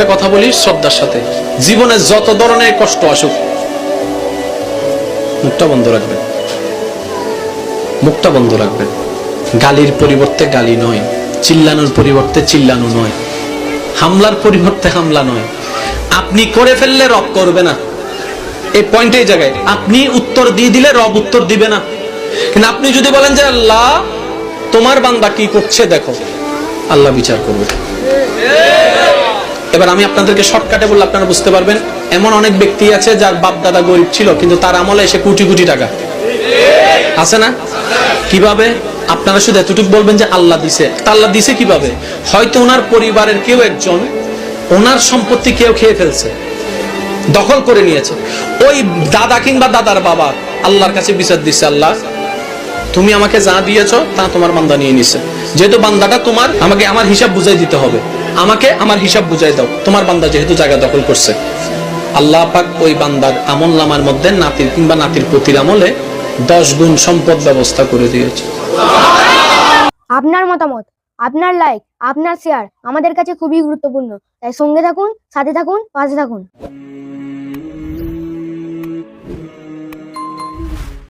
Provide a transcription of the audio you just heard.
একটা কথা বলি শ্রদ্ধার সাথে, জীবনে যত ধরনের কষ্ট আসুক মুখটা বন্ধ রাখবেন, মুখটা বন্ধ রাখবেন। গালির পরিবর্তে গালি নয়, চিল্লানোর পরিবর্তে চিল্লানো নয়, হামলার পরিবর্তে হামলা নয়। আপনি করে ফেললে রব করবে না, এই পয়েন্ট এই জায়গায়। আপনি উত্তর দিয়ে দিলে রব উত্তর দিবে না, কিন্তু আপনি যদি বলেন যে আল্লাহ তোমার বান্দা কি করছে দেখো, আল্লাহ বিচার করবে। এবার আমি আপনাদেরকে শর্টকাটে বললে আপনারা বুঝতে পারবেন। এমন অনেক ব্যক্তি আছে যার বাপ দাদা গরিব ছিল, কিন্তু তার আমলে এসে কোটি কোটি টাকা আছে না? কিভাবে? আপনারা শুধু এতটুকু বলবেন যে আল্লাহ দিছে। তা আল্লাহ দিছে কিভাবে? হয়তো ওনার পরিবারের কেউ একজন ওনার সম্পত্তি কেউ খেয়ে ফেলছে, দখল করে নিয়েছে। ওই দাদা কিংবা দাদার বাবা আল্লাহর কাছে বিচার দিচ্ছে, আল্লাহ তুমি আমাকে যা দিয়েছো তা তোমার বান্দা নিয়ে নিছে, যেহেতু বান্দাটা তোমার, আমাকে আমার হিসাব বুঝাই দিতে হবে, আমাকে আমার হিসাব বুঝাই দাও, তোমার বান্দা যেহেতু জায়গা দখল করছে। আল্লাহ পাক ওই বান্দার আমল নামার মধ্যে নাতির কিংবা নাতির পুতির আমলে 10 গুণ সম্পদ ব্যবস্থা করে দিয়েছে। আপনার মতামত, আপনার লাইক, আপনার শেয়ার আমাদের কাছে খুবই গুরুত্বপূর্ণ। তাই সঙ্গে থাকুন, সাথে থাকুন, পাশে থাকুন।